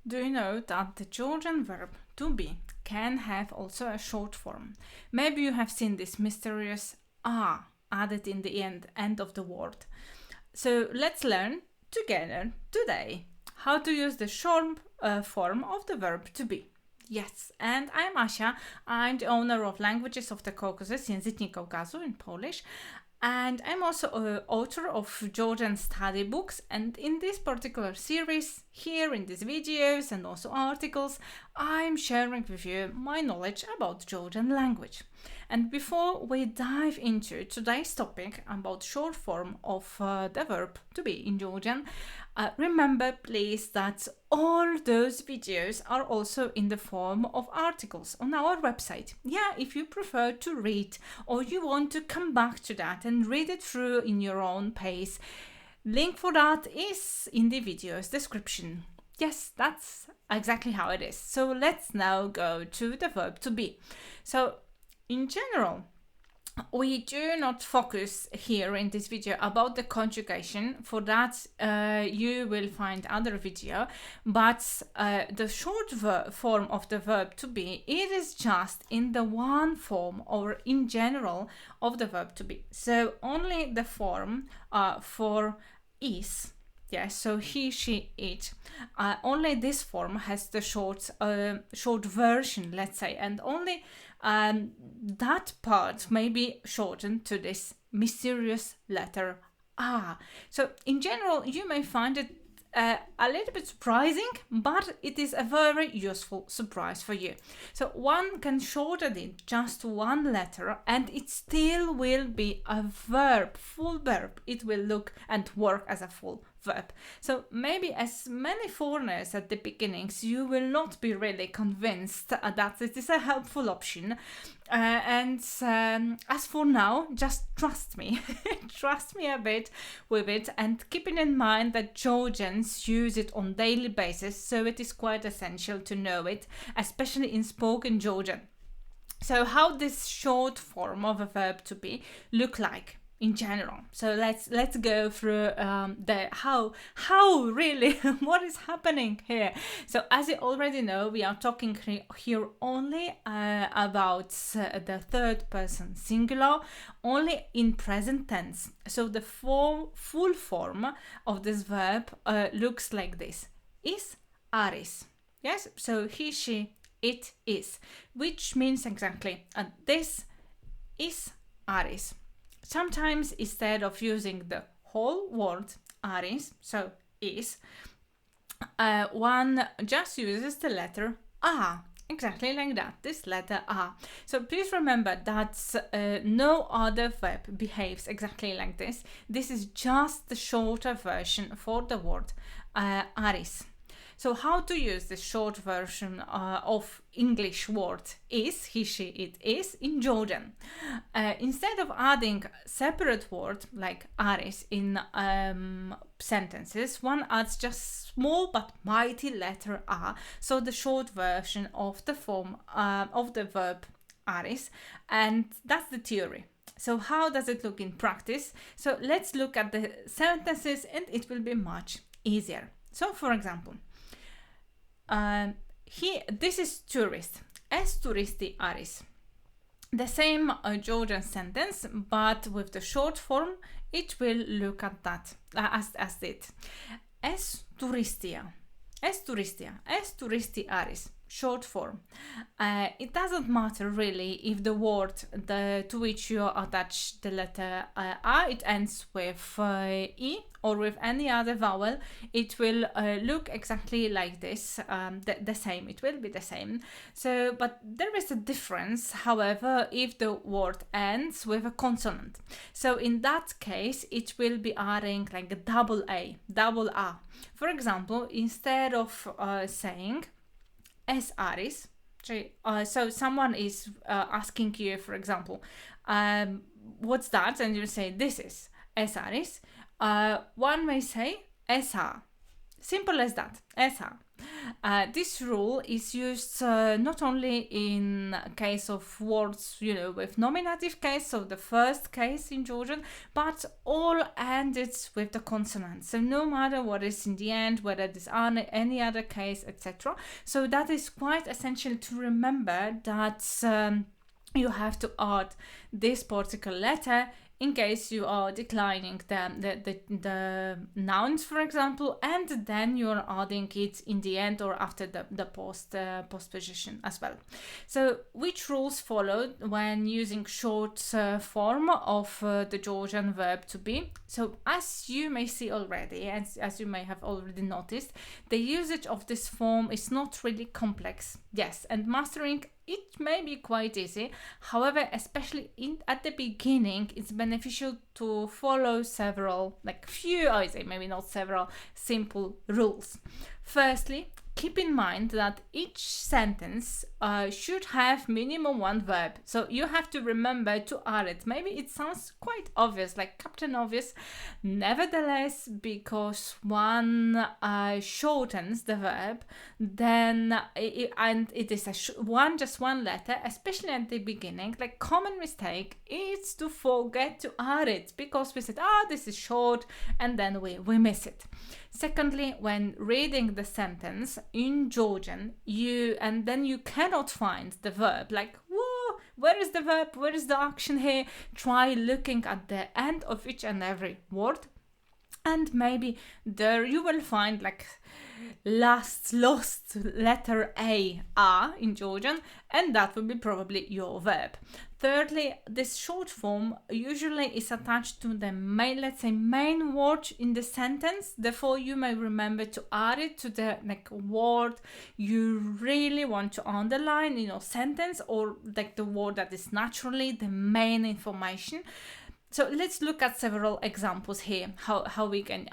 Do you know that the Georgian verb to be can have also a short form? Maybe you have seen this mysterious ah added in the end of the word. So let's learn together today how to use the short form of the verb to be. Yes, and I'm Asia. I'm the owner of Languages of the Caucasus, Języki Kaukazu in Polish, and I'm also an author of Georgian study books. And in this particular series, here in these videos and also articles, I'm sharing with you my knowledge about Georgian language. And before we dive into today's topic about short form of the verb to be in Georgian, remember please that all those videos are also in the form of articles on our website. Yeah, if you prefer to read or you want to come back to that and read it through in your own pace, link for that is in the video's description. Yes, that's exactly how it is. So let's now go to the verb to be. So in general, we do not focus here in this video about the conjugation. For that, you will find other video. But the short form of the verb to be, it is just in the one form or in general of the verb to be. So only the form for is. Yes, so he, she, it. Only this form has the short version, let's say, and only that part may be shortened to this mysterious letter ah. So in general, you may find it a little bit surprising, but it is a very useful surprise for you. So one can shorten it just one letter and it still will be a verb, full verb. It will look and work as a full verb. So maybe as many foreigners at the beginnings, you will not be really convinced that it is a helpful option. As for now, just trust me. Trust me a bit with it, and keeping in mind that Georgians use it on daily basis, so it is quite essential to know it, especially in spoken Georgian. So how this short form of a verb to be look like in general. So let's go through the how really what is happening here. So as you already know, we are talking here only about the third person singular, only in present tense. So the full form of this verb looks like this: is, aris. Yes, so he, she, it is, which means exactly this is aris. Sometimes instead of using the whole word aris, so is, one just uses the letter a, exactly like that, this letter a. So please remember that no other verb behaves exactly like this. This is just the shorter version for the word aris. So how to use the short version of English word is, he, she, it is in Georgian. Instead of adding separate word like aris in sentences, one adds just small but mighty letter a, so the short version of the form of the verb aris, and that's the theory. So how does it look in practice? So let's look at the sentences and it will be much easier. So for example, this is tourist. Es turisti aris. The same Georgian sentence, but with the short form, it will look at that as it. Es turistia. Es turistia. Es turisti aris. Short form. It doesn't matter really if the word to which you attach the letter a, it ends with e or with any other vowel. It will look exactly like this, the same. It will be the same. So, but there is a difference, however, if the word ends with a consonant. So in that case, it will be adding like a double a. For example, instead of saying es aris, so someone is asking you, for example, what's that? And you say, this is es aris. One may say esa. Simple as that, esa. This rule is used not only in case of words, with nominative case, so the first case in Georgian, but all ended with the consonant. So no matter what is in the end, whether it is any other case, etc. So that is quite essential to remember that you have to add this particular letter in case you are declining the nouns, for example, and then you're adding it in the end or after the postposition as well. So which rules followed when using short form of the Georgian verb to be? So as you may see already, as you may have already noticed, the usage of this form is not really complex. Yes, and mastering it may be quite easy. However, especially at the beginning, it's beneficial to follow several, I say maybe not several, simple rules. Firstly, keep in mind that each sentence should have minimum one verb. So you have to remember to add it. Maybe it sounds quite obvious, like Captain Obvious. Nevertheless, because one shortens the verb, then it is just one letter, especially at the beginning. Like common mistake is to forget to add it because we said, this is short, and then we miss it. Secondly, when reading the sentence in Georgian, you cannot find the verb. Like, whoa, where is the verb? Where is the action here? Try looking at the end of each and every word, and maybe there you will find lost letter A in Georgian, and that will be probably your verb. Thirdly, this short form usually is attached to the main word in the sentence. Therefore, you may remember to add it to the word you really want to underline in your sentence, or the word that is naturally the main information. So let's look at several examples here, how we can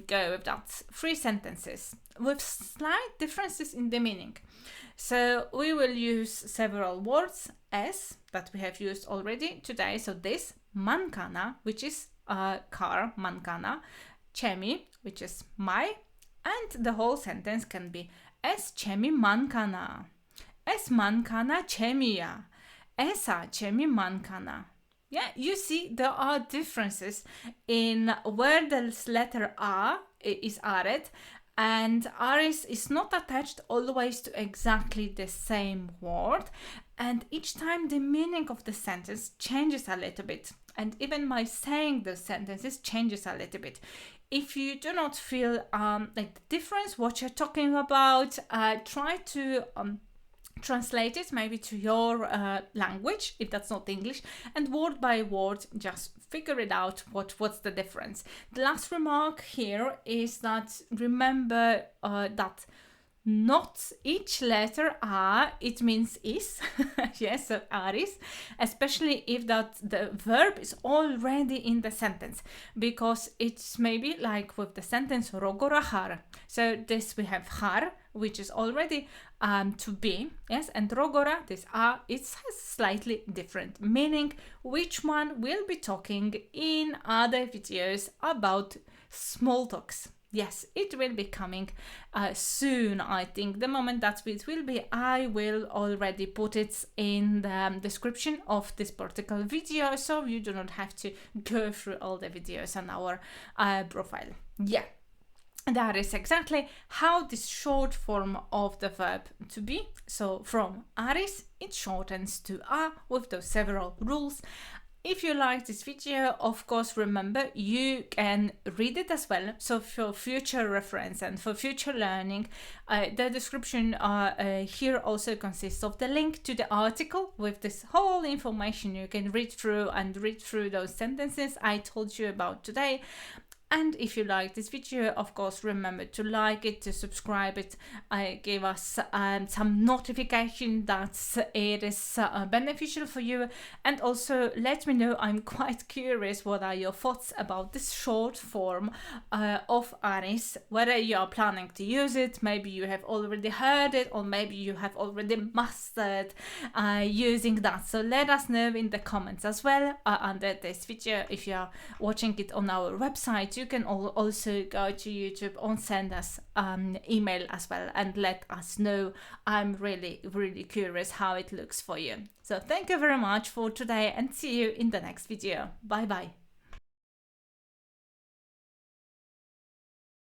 go with that. 3 sentences with slight differences in the meaning. So we will use several words as that we have used already today. So this, mankana, which is car, mankana, chemi, which is my, and the whole sentence can be es chemi mankana, es mankana chemia, esa chemi mankana. Yeah, you see there are differences in where the letter A is added, and aris is not attached always to exactly the same word, and each time the meaning of the sentence changes a little bit, and even my saying the sentences changes a little bit. If you do not feel the difference what you're talking about, try to translate it maybe to your language if that's not English, and word by word just figure it out what's the difference. The last remark here is that remember that not each letter A it means is yes, so aris, especially if that the verb is already in the sentence, because it's maybe like with the sentence rogora har. So this we have har, which is already to be, yes, and rogora, this it has slightly different meaning, which one will be talking in other videos about small talks. Yes, it will be coming soon, I think. The moment that it will be, I will already put it in the description of this particular video, so you do not have to go through all the videos on our profile. Yeah, that is exactly how this short form of the verb to be. So from aris, it shortens to a with those several rules. If you like this video, of course, remember you can read it as well. So for future reference and for future learning, the description here also consists of the link to the article with this whole information you can read through those sentences I told you about today. And if you like this video, of course, remember to like it, to subscribe it, give us some notification that it is beneficial for you. And also let me know, I'm quite curious, what are your thoughts about this short form of aris, whether you are planning to use it, maybe you have already heard it, or maybe you have already mastered using that. So let us know in the comments as well under this video. If you are watching it on our website, you can also go to YouTube or send us email as well and let us know. I'm really, really curious how it looks for you. So thank you very much for today and see you in the next video. Bye bye.